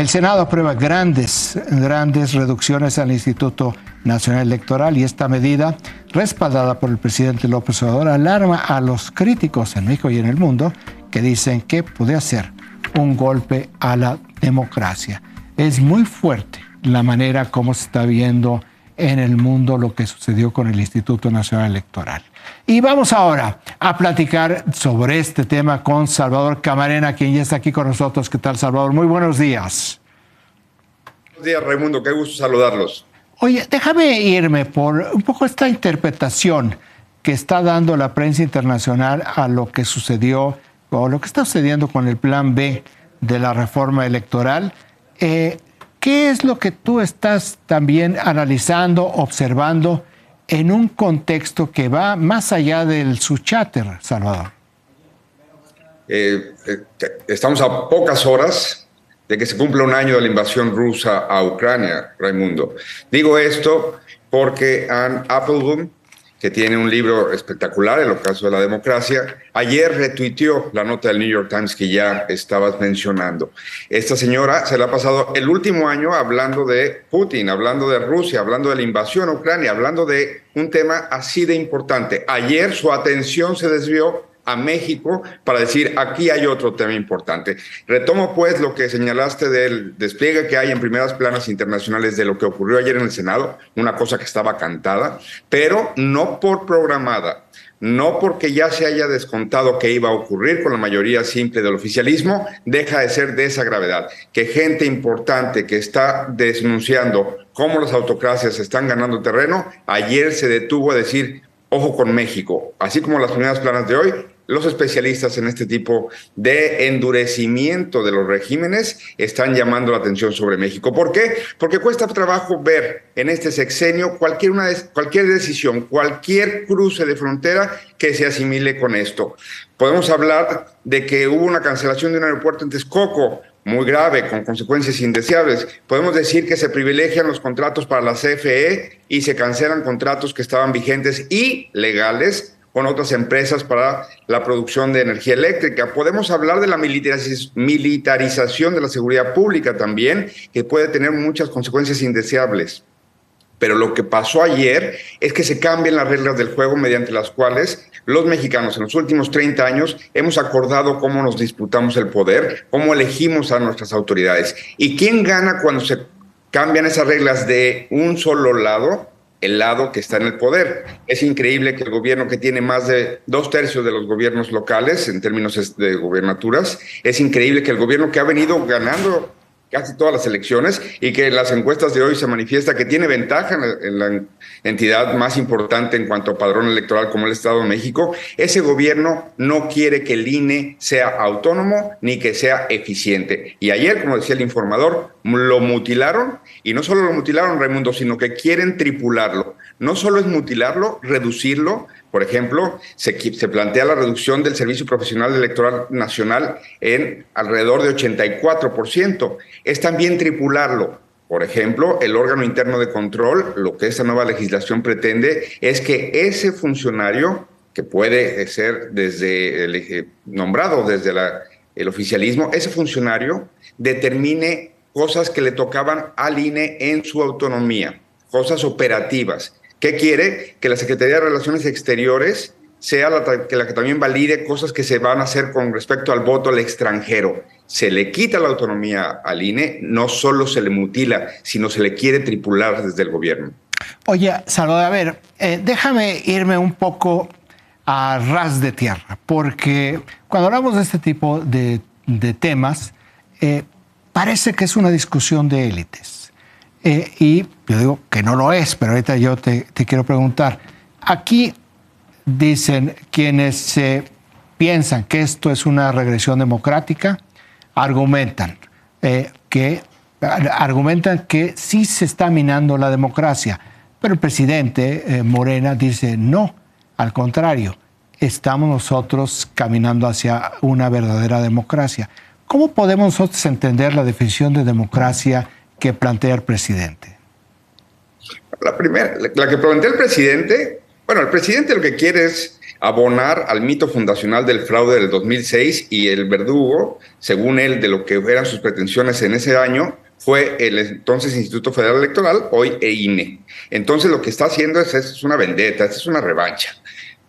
El Senado aprueba grandes reducciones al Instituto Nacional Electoral y esta medida, respaldada por el presidente López Obrador, alarma a los críticos en México y en el mundo que dicen que puede ser un golpe a la democracia. Es muy fuerte la manera como se está viendo en el mundo lo que sucedió con el Instituto Nacional Electoral. Y vamos ahora a platicar sobre este tema con Salvador Camarena, quien ya está aquí con nosotros. ¿Qué tal, Salvador? Muy buenos días. Buenos días, Raimundo. Qué gusto saludarlos. Oye, déjame irme por un poco esta interpretación que está dando la prensa internacional a lo que sucedió o lo que está sucediendo con el Plan B de la reforma electoral. ¿Qué es lo que tú estás también analizando, observando en un contexto que va más allá del su cháter, Salvador? Estamos a pocas horas de que se cumpla un año de la invasión rusa a Ucrania, Raimundo. Digo esto porque Anne Applebaum, que tiene un libro espectacular, El ocaso de la democracia, ayer retuiteó la nota del New York Times que ya estabas mencionando. Esta señora se la ha pasado el último año hablando de Putin, hablando de Rusia, hablando de la invasión a Ucrania, hablando de un tema así de importante. Ayer su atención se desvió a México para decir, aquí hay otro tema importante. Retomo pues lo que señalaste del despliegue que hay en primeras planas internacionales de lo que ocurrió ayer en el Senado, una cosa que estaba cantada, pero no por programada, no porque ya se haya descontado que iba a ocurrir con la mayoría simple del oficialismo, deja de ser de esa gravedad, que gente importante que está denunciando cómo las autocracias están ganando terreno, ayer se detuvo a decir, ojo con México, así como las primeras planas de hoy. Los especialistas en este tipo de endurecimiento de los regímenes están llamando la atención sobre México. ¿Por qué? Porque cuesta trabajo ver en este sexenio cualquier decisión, cualquier cruce de frontera que se asimile con esto. Podemos hablar de que hubo una cancelación de un aeropuerto en Texcoco, muy grave, con consecuencias indeseables. Podemos decir que se privilegian los contratos para la CFE y se cancelan contratos que estaban vigentes y legales con otras empresas para la producción de energía eléctrica. Podemos hablar de la militarización de la seguridad pública también, que puede tener muchas consecuencias indeseables. Pero lo que pasó ayer es que se cambian las reglas del juego mediante las cuales los mexicanos en los últimos 30 años hemos acordado cómo nos disputamos el poder, cómo elegimos a nuestras autoridades. ¿Y quién gana cuando se cambian esas reglas de un solo lado? El lado que está en el poder. Es increíble que el gobierno que tiene más de 2/3 de los gobiernos locales en términos de gobernaturas, es increíble que el gobierno que ha venido ganando casi todas las elecciones y que en las encuestas de hoy se manifiesta que tiene ventaja en la entidad más importante en cuanto a padrón electoral como el Estado de México, ese gobierno no quiere que el INE sea autónomo ni que sea eficiente. Y ayer, como decía el informador, lo mutilaron, y no solo lo mutilaron, Raimundo, sino que quieren tripularlo. No solo es mutilarlo, reducirlo. Por ejemplo, se plantea la reducción del Servicio Profesional Electoral Nacional en alrededor de 84%. Es también tripularlo. Por ejemplo, el órgano interno de control, lo que esta nueva legislación pretende es que ese funcionario, que puede ser nombrado desde el oficialismo, ese funcionario determine cosas que le tocaban al INE en su autonomía, cosas operativas. ¿Qué quiere? Que la Secretaría de Relaciones Exteriores sea la que también valide cosas que se van a hacer con respecto al voto al extranjero. Se le quita la autonomía al INE, no solo se le mutila, sino se le quiere tripular desde el gobierno. Oye, Salvador, a ver, déjame irme un poco a ras de tierra, porque cuando hablamos de este tipo de temas, parece que es una discusión de élites. Y yo digo que no lo es, pero ahorita yo te quiero preguntar. Aquí dicen quienes piensan que esto es una regresión democrática, argumentan que sí se está minando la democracia, pero el presidente Morena dice no, al contrario, estamos nosotros caminando hacia una verdadera democracia. ¿Cómo podemos nosotros entender la definición de democracia que plantea el presidente? La que plantea el presidente, bueno, el presidente lo que quiere es abonar al mito fundacional del fraude del 2006, y el verdugo, según él, de lo que eran sus pretensiones en ese año, fue el entonces Instituto Federal Electoral, hoy INE. Entonces lo que está haciendo es una vendetta, es una revancha.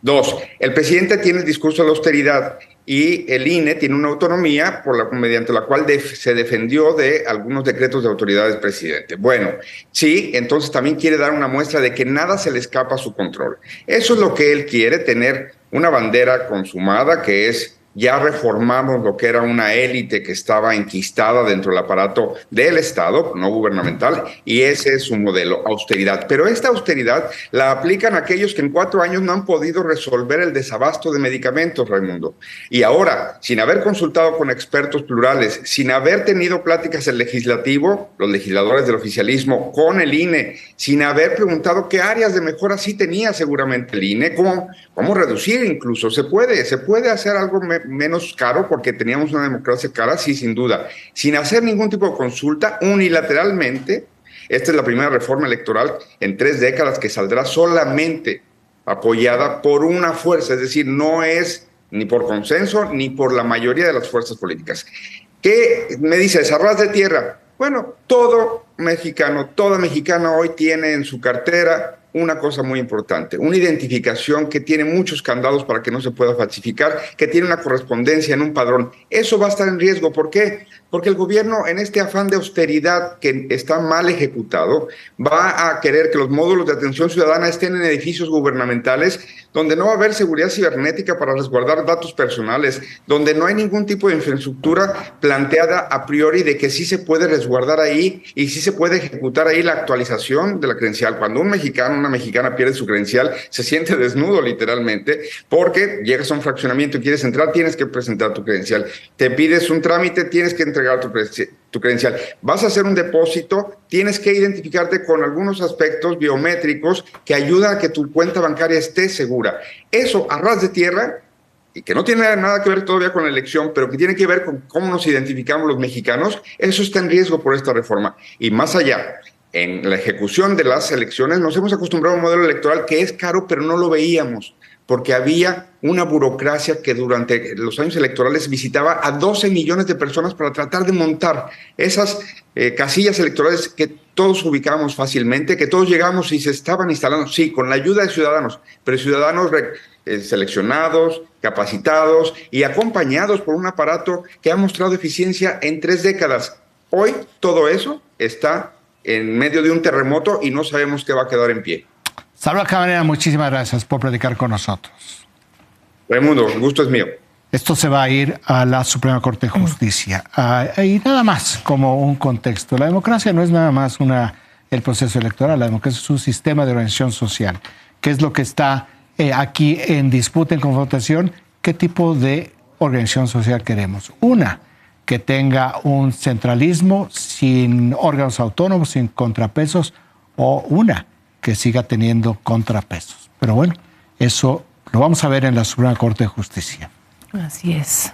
2, el presidente tiene el discurso de la austeridad y el INE tiene una autonomía mediante la cual se defendió de algunos decretos de autoridad del presidente. Bueno, sí, entonces también quiere dar una muestra de que nada se le escapa a su control. Eso es lo que él quiere, tener una bandera consumada, que es: ya reformamos lo que era una élite que estaba enquistada dentro del aparato del Estado, no gubernamental, y ese es su modelo, austeridad. Pero esta austeridad la aplican aquellos que en 4 años no han podido resolver el desabasto de medicamentos, Raimundo. Y ahora, sin haber consultado con expertos plurales, sin haber tenido pláticas el legislativo, los legisladores del oficialismo, con el INE, sin haber preguntado qué áreas de mejora sí tenía seguramente el INE, cómo reducir incluso. Se puede hacer algo menos caro, porque teníamos una democracia cara, sí, sin duda, sin hacer ningún tipo de consulta, unilateralmente. Esta es la primera reforma electoral en 3 décadas que saldrá solamente apoyada por una fuerza, es decir, no es ni por consenso ni por la mayoría de las fuerzas políticas. ¿Qué me dices? ¿A ras de tierra? Bueno, todo mexicano, toda mexicana hoy tiene en su cartera una cosa muy importante: una identificación que tiene muchos candados para que no se pueda falsificar, que tiene una correspondencia en un padrón. Eso va a estar en riesgo. ¿Por qué? Porque el gobierno, en este afán de austeridad que está mal ejecutado, va a querer que los módulos de atención ciudadana estén en edificios gubernamentales donde no va a haber seguridad cibernética para resguardar datos personales, donde no hay ningún tipo de infraestructura planteada a priori de que sí se puede resguardar ahí y sí se puede ejecutar ahí la actualización de la credencial. Cuando un mexicano, una mexicana pierde su credencial, se siente desnudo literalmente, porque llegas a un fraccionamiento y quieres entrar, tienes que presentar tu credencial. Te pides un trámite, tienes que entregar tu credencial. Vas a hacer un depósito, tienes que identificarte con algunos aspectos biométricos que ayudan a que tu cuenta bancaria esté segura. Eso, a ras de tierra, y que no tiene nada que ver todavía con la elección, pero que tiene que ver con cómo nos identificamos los mexicanos, eso está en riesgo por esta reforma. Y más allá, en la ejecución de las elecciones nos hemos acostumbrado a un modelo electoral que es caro, pero no lo veíamos, porque había una burocracia que durante los años electorales visitaba a 12 millones de personas para tratar de montar esas casillas electorales que todos ubicábamos fácilmente, que todos llegamos y se estaban instalando, sí, con la ayuda de ciudadanos, pero ciudadanos seleccionados, capacitados y acompañados por un aparato que ha mostrado eficiencia en 3 décadas. Hoy todo eso está en medio de un terremoto y no sabemos qué va a quedar en pie. Salvador Cabanera, muchísimas gracias por platicar con nosotros. Raimundo, el gusto es mío. Esto se va a ir a la Suprema Corte de Justicia. Y nada más, como un contexto. La democracia no es nada más el proceso electoral. La democracia es un sistema de organización social. ¿Qué es lo que está aquí en disputa, en confrontación? ¿Qué tipo de organización social queremos? Una que tenga un centralismo sin órganos autónomos, sin contrapesos, o una que siga teniendo contrapesos. Pero bueno, eso lo vamos a ver en la Suprema Corte de Justicia. Así es.